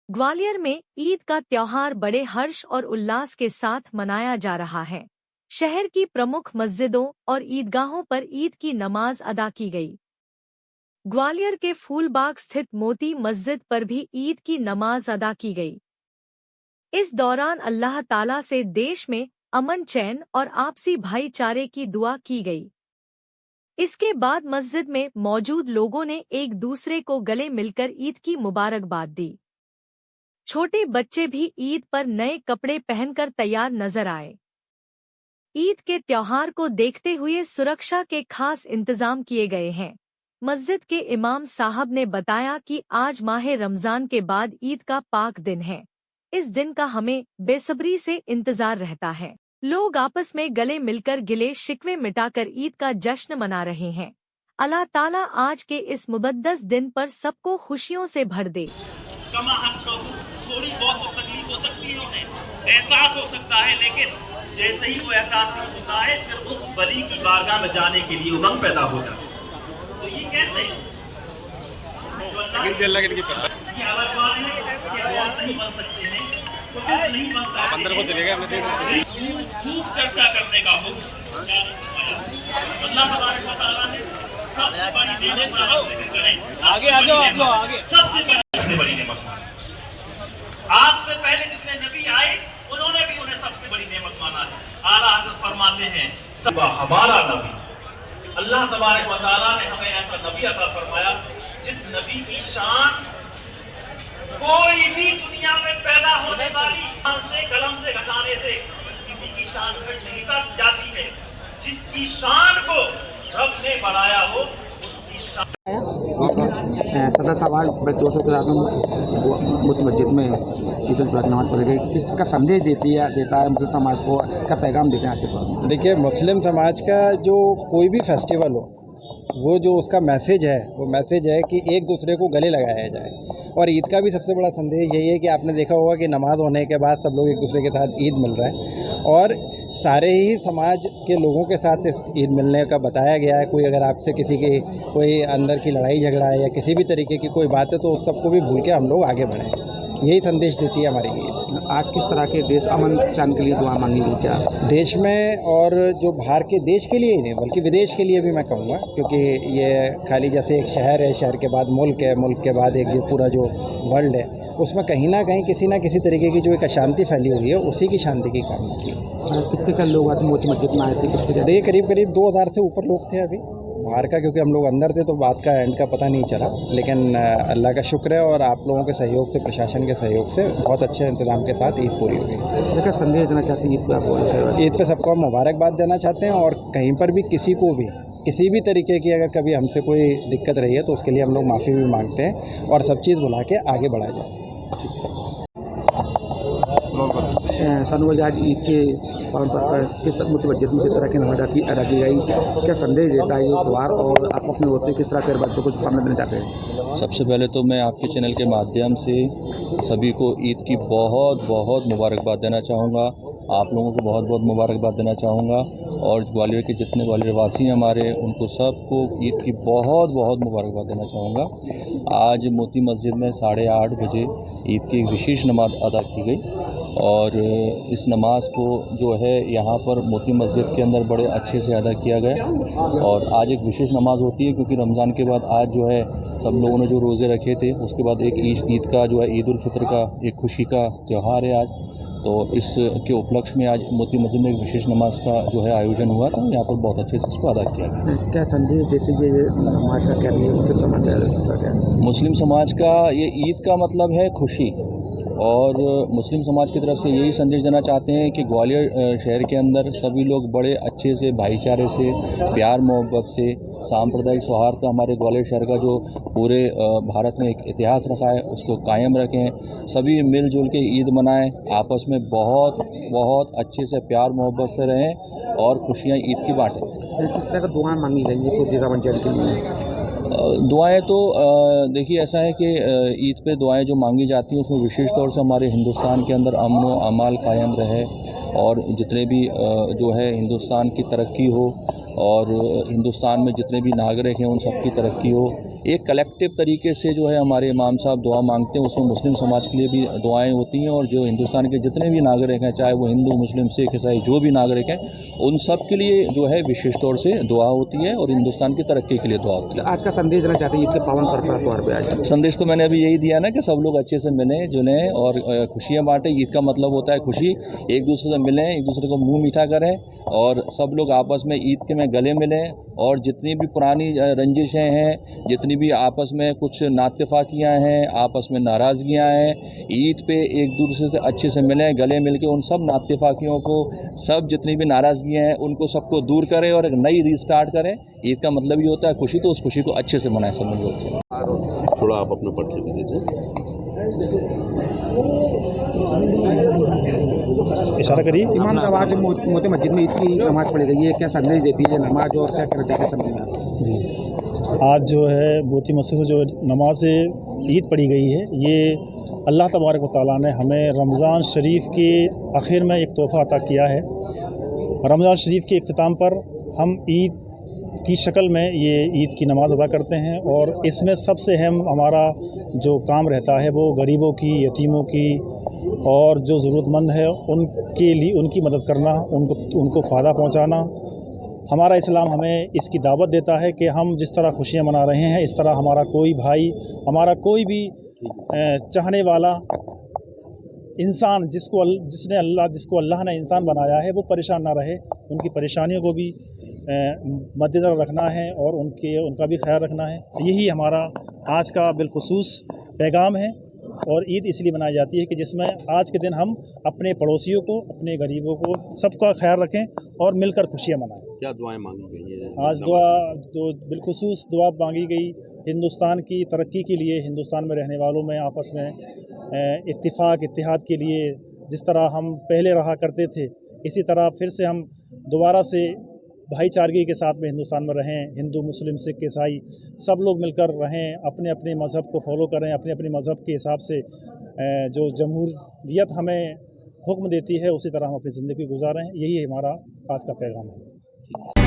ग्वालियर में ईद का त्योहार बड़े हर्ष और उल्लास के साथ मनाया जा रहा है। शहर की प्रमुख मस्जिदों और ईदगाहों पर ईद की नमाज अदा की गई। ग्वालियर के फूलबाग स्थित मोती मस्जिद पर भी ईद की नमाज अदा की गई। इस दौरान अल्लाह ताला से देश में अमन चैन और आपसी भाईचारे की दुआ की गई। इसके बाद मस्जिद में मौजूद लोगों ने एक दूसरे को गले मिलकर ईद की मुबारकबाद दी। छोटे बच्चे भी ईद पर नए कपड़े पहनकर तैयार नजर आए। ईद के त्योहार को देखते हुए सुरक्षा के खास इंतजाम किए गए हैं। मस्जिद के इमाम साहब ने बताया कि आज माह रमजान के बाद ईद का पाक दिन है। इस दिन का हमें बेसब्री से इंतजार रहता है। लोग आपस में गले मिलकर गिले शिकवे मिटाकर ईद का जश्न मना रहे हैं। अल्लाह ताला आज के इस मुक़द्दस दिन पर सबको खुशियों से भर दे। थोड़ी बहुत तकलीफ हो सकती है, उन्हें एहसास हो सकता है, लेकिन जैसे ही वो एहसास होता है फिर उस वली की बारगाह में जाने के लिए उमंग पैदा हो जाता है। तो ये कैसे नहीं बन सकते हैं, तो नहीं बन सकते। आप अंदर को चलेगा, खूब चर्चा करने का हुक्म अल्लाह तबारक व तआला ने सबसे बड़ी नेमत का जिक्र करें। आगे आ जाओ आप लोग, आगे सबसे बड़ी नेमत आपसे पहले जितने नबी आए उन्होंने भी उन्हें सबसे बड़ी नेमत माना है। आला हज़रत फरमाते हैं सब हमारा नबी अल्लाह तबारक व तआला ने हमें ऐसा नबी अता फरमाया जिस नबी की शान कोई भी दुनिया में पैदा होने वाली से कलम से घटाने से किसी की शान घट नहीं जाती है। जिसकी शान को रब ने बढ़ाया हो उसकी शान। सदर साहब आज बड़े जोशों के साथ मस्जिद में ईद उल फितर नमाज पढ़ी गई। किसका संदेश देता है मुस्लिम समाज को, क्या पैगाम देते हैं आज के तौर पर? देखिए, मुस्लिम समाज का जो कोई भी फेस्टिवल हो, वो जो उसका मैसेज है वो मैसेज है कि एक दूसरे को गले लगाया जाए। और ईद का भी सबसे बड़ा संदेश यही है कि आपने देखा होगा कि नमाज होने के बाद सब लोग एक दूसरे के साथ ईद मिल रहा है और सारे ही समाज के लोगों के साथ इस ईद मिलने का बताया गया है। कोई अगर आपसे किसी की कोई अंदर की लड़ाई झगड़ा है या किसी भी तरीके की कोई बात है तो उस सबको भी भूल के हम लोग आगे बढ़ें, यही संदेश देती है हमारी ईद। आज किस तरह के देश अमन चैन के लिए दुआ मांगी गई क्या देश में, और जो बाहर के देश के लिए ही नहीं बल्कि विदेश के लिए भी मैं कहूँगा, क्योंकि ये खाली जैसे एक शहर है, शहर के बाद मुल्क है, मुल्क के बाद एक जो पूरा जो वर्ल्ड है, उसमें कहीं ना कहीं किसी ना किसी तरीके की जो एक अशांति फैली हुई है उसी की शांति की कामना की। कितने का लोग आज मोती मस्जिद में आए थे? कितने? देखिए, करीब 2000 से ऊपर लोग थे अभी बाहर का, क्योंकि हम लोग अंदर थे तो बात का एंड का पता नहीं चला, लेकिन अल्लाह का शुक्र है और आप लोगों के सहयोग से, प्रशासन के सहयोग से बहुत अच्छे इंतजाम के साथ ईद पूरी हुई। क्या संदेश देना चाहते हैं ईद पर आपको? ईद पे सबको मुबारकबाद देना चाहते हैं और कहीं पर भी किसी को भी किसी भी तरीके की अगर कभी हमसे कोई दिक्कत रही है तो उसके लिए हम लोग माफ़ी भी मांगते हैं और सब चीज़ बुला के आगे बढ़ाया जाए। सानू आज ईद के पर किस तरह मोती मस्जिद में किस तरह की नमाज अदा की गई, क्या संदेश देता है ये त्यौहार और आप अपने ओर से किस तरह से बच्चों को शुभकामनाएं देना चाहते हैं? सबसे पहले तो मैं आपके चैनल के माध्यम से सभी को ईद की बहुत बहुत मुबारकबाद देना चाहूँगा। आप लोगों को बहुत बहुत मुबारकबाद देना चाहूँगा और ग्वालियर के जितने ग्वालियर वासी हैं हमारे, उनको सबको ईद की बहुत बहुत मुबारकबाद देना चाहूँगा। आज मोती मस्जिद में 8:30 बजे ईद की एक विशेष नमाज अदा की गई और इस नमाज को जो है यहाँ पर मोती मस्जिद के अंदर बड़े अच्छे से अदा किया गया। और आज एक विशेष नमाज होती है क्योंकि रमज़ान के बाद आज जो है सब लोगों ने जो रोज़े रखे थे उसके बाद एक ईद का जो है ईद उल फितर का एक खुशी का त्यौहार है आज, तो इसके उपलक्ष्य में आज मोती मस्जिद में एक विशेष नमाज का जो है आयोजन हुआ था, यहाँ पर बहुत अच्छे से इसको अदा किया गया। क्या संदेश देते हैं ये नमाज का? क्या मुस्लिम समाज मुस्लिम समाज का ये ईद का मतलब है खुशी और मुस्लिम समाज की तरफ से यही संदेश देना चाहते हैं कि ग्वालियर शहर के अंदर सभी लोग बड़े अच्छे से, भाईचारे से, प्यार मोहब्बत से, सांप्रदायिक सौहार्द का हमारे ग्वालियर शहर का जो पूरे भारत में एक इतिहास रखा है उसको कायम रखें। सभी मिलजुल के ईद मनाएं, आपस में बहुत बहुत अच्छे से प्यार मोहब्बत से रहें और खुशियाँ ईद की बाँटें। किस तरह का दुआ मांगी गई है खुद रमजान के लिए? दुआएं तो देखिए ऐसा है कि ईद पे दुआएं जो मांगी जाती हैं उसमें विशेष तौर से हमारे हिंदुस्तान के अंदर अमन व अमाल कायम रहे और जितने भी जो है हिंदुस्तान की तरक्की हो और हिंदुस्तान में जितने भी नागरिक हैं उन सब की तरक्की हो। एक कलेक्टिव तरीके से जो है हमारे इमाम साहब दुआ मांगते हैं, उसमें मुस्लिम समाज के लिए भी दुआएं होती हैं और जो हिंदुस्तान के जितने भी नागरिक हैं, चाहे वो हिंदू, मुस्लिम, सिख, ईसाई जो भी नागरिक हैं, उन सब के लिए जो है विशेष तौर से दुआ होती है और हिंदुस्तान की तरक्की के लिए दुआ होती है। आज का संदेश देना चाहते हैं ईद के पावन पर्व पर त्योहार पे आज? संदेश तो मैंने अभी यही दिया ना कि सब लोग अच्छे से मिलें जुलें और खुशियाँ बांटें। ईद का मतलब होता है खुशी, एक दूसरे से मिलें, एक दूसरे को मुंह मीठा करें और सब लोग आपस में ईद के में गले मिलें और जितनी भी पुरानी रंजिशें हैं, जितनी भी आपस में कुछ नातफाकियाँ हैं, आपस में नाराज़गियाँ हैं, ईद पे एक दूसरे से अच्छे से मिलें, गले मिल के उन सब नातफाकियों को, सब जितनी भी नाराज़गियाँ हैं उनको सबको दूर करें और एक नई रीस्टार्ट करें। ईद का मतलब ही होता है खुशी, तो उस खुशी को अच्छे से मनाएं सब मिलकर। थोड़ा आप अपना पर्चे भी दीजिए। इशारा करिए। इमाम साहब आज मोती मस्जिद में ईद की नमाज पढ़ी गई है, क्या संदेश देती है नमाज और क्या कहना चाहते हैं समझ में? जी, आज जो है मोती मस्जिद में जो नमाज ईद पढ़ी गई है, ये अल्लाह तबारक व तआला ने हमें रमज़ान शरीफ के आखिर में एक तोहफ़ा अता किया है। रमज़ान शरीफ के इख्तिताम पर हम ईद की शक्ल में ये ईद की नमाज़ अदा करते हैं और इसमें सबसे अहम हमारा जो काम रहता है वो गरीबों की, यतीमों की और जो ज़रूरतमंद है उनके लिए उनकी मदद करना, उनको फ़ायदा पहुंचाना। हमारा इस्लाम हमें इसकी दावत देता है कि हम जिस तरह खुशियां मना रहे हैं, इस तरह हमारा कोई भाई, हमारा कोई भी चाहने वाला इंसान जिसको अल्लाह ने इंसान बनाया है वो परेशान ना रहे। उनकी परेशानियों को भी मद्देनज़र रखना है और उनका भी ख्याल रखना है। यही हमारा आज का बिलखुसूस पैगाम है और ईद इसलिए मनाई जाती है कि जिसमें आज के दिन हम अपने पड़ोसियों को, अपने गरीबों को, सबका ख्याल रखें और मिलकर खुशियाँ मनाएं। क्या दुआएं मांगी गई हैं? आज बिलखुसूस दुआ मांगी गई हिंदुस्तान की तरक्की के लिए, हिंदुस्तान में रहने वालों में आपस में इत्तिफाक, इत्तेहाद के लिए। जिस तरह हम पहले रहा करते थे इसी तरह फिर से हम दोबारा से भाईचारगी के साथ में हिंदुस्तान में रहें। हिंदू, मुस्लिम, सिख, ईसाई सब लोग मिलकर रहें, अपने अपने मज़हब को फॉलो करें, अपने अपने मज़हब के हिसाब से जो जमहूरियत हमें हुक्म देती है उसी तरह हम अपनी ज़िंदगी गुजारें। यही हमारा आज का पैगाम है।